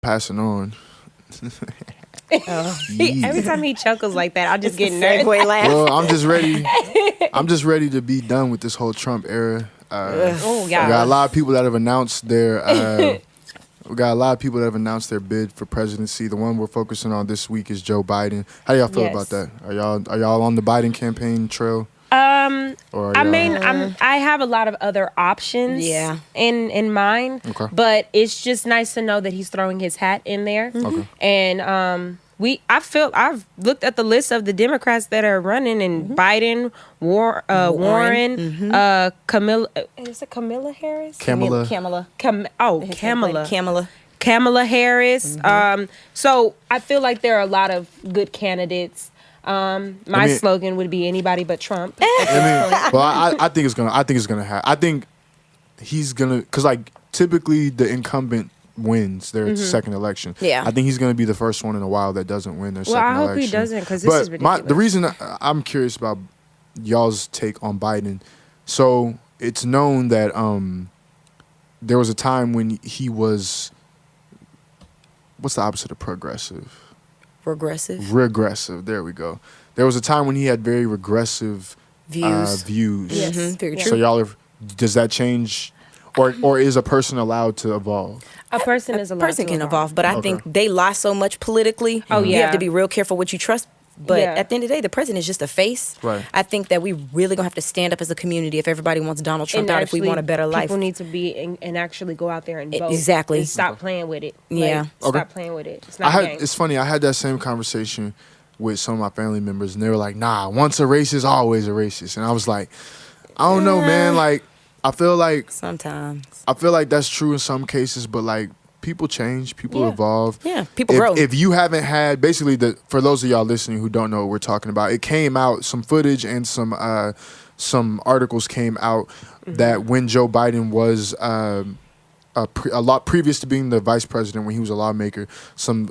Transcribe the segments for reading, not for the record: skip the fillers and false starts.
Passing on. Every time he chuckles like that, I just get nervous. Segue laugh. Well, I'm just ready. I'm just ready to be done with this whole Trump era. Oh, We yeah. got a lot of people that have announced their. We got a lot of people that have announced their bid for presidency. The one we're focusing on this week is Joe Biden. How do y'all feel Yes. about that? Are y'all on the Biden campaign trail? Or are I y'all- mean, I have a lot of other options Yeah. in mind, Okay. but it's just nice to know that he's throwing his hat in there. Okay. And I've looked at the list of the Democrats that are running, and Biden, Warren, Camilla, is it Camilla Harris? Kamala. Kamala. Kamala Harris. So I feel like there are a lot of good candidates. My slogan would be anybody but Trump. I think it's gonna happen. I think he's gonna, cause like typically the incumbent wins their second election. Yeah. I think he's gonna be the first one in a while that doesn't win their Well, second I hope election. he doesn't, 'cause this is the ridiculous. reason I'm curious about y'all's take on Biden. So it's known that there was a time when he was, what's the opposite of progressive? Regressive Regressive. There we go. There was a time when he had very regressive views. views. Yes. Very Yeah. true. So y'all does that change, or is a person allowed to evolve? A person is allowed person to can evolve, but I Okay. think they lie so much politically. Oh, You yeah. have to be real careful what you trust. But Yeah. at the end of the day, the president is just a face. Right. I think that we really gonna have to stand up as a community if everybody wants Donald Trump out. If we want a better life, People need to be and actually go out there and vote. Exactly. And stop playing with it. Yeah. Stop Okay. playing with it. It's not a game. It's funny. I had that same conversation with some of my family members, and they were like, "Nah, once a racist, always a racist." And I was like, "I don't know, man. Like, I feel like sometimes. that's true in some cases, but like." People change, people Yeah. evolve. Yeah, people grow. If you haven't had, basically, for those of y'all listening who don't know what we're talking about, it came out, some footage and some articles came out that when Joe Biden was a lot previous to being the vice president, when he was a lawmaker, some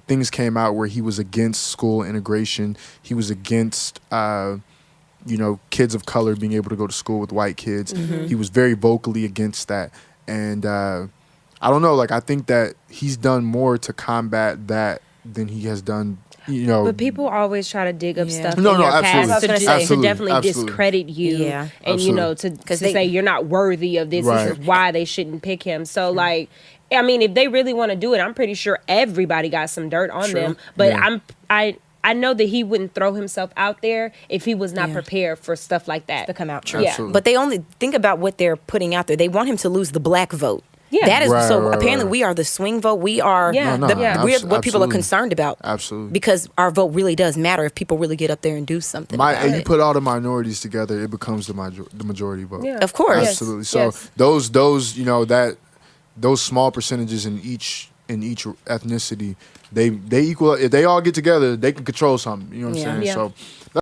things came out where he was against school integration. He was against kids of color being able to go to school with white kids. He was very vocally against that. And I don't know, like, I think that he's done more to combat that than he has done, But people always try to dig up Yeah. stuff No, in no, your absolutely. past I was gonna say. to definitely Absolutely. discredit you. Yeah. And, Absolutely. to say you're not worthy of this. Right. This is why they shouldn't pick him. So, like, I mean, if they really want to do it, I'm pretty sure everybody got some dirt on True. them. But Yeah. I know that he wouldn't throw himself out there if he was not Yeah. prepared for stuff like that To come out true. Yeah. Absolutely. But they only think about what they're putting out there. They want him to lose the black vote. Yeah. That is Right, so. right, Apparently, right. we are the swing vote. We are. Yeah. No, Yeah. We're what people are absolutely. concerned about. Absolutely. Because our vote really does matter if people really get up there and do something. about And you it. put all the minorities together, it becomes the majority vote. Yeah. Of course. Yes. Absolutely. So Yes. those small percentages in each ethnicity, they equal. If they all get together, they can control something. You know what I'm Yeah. saying? Yeah. So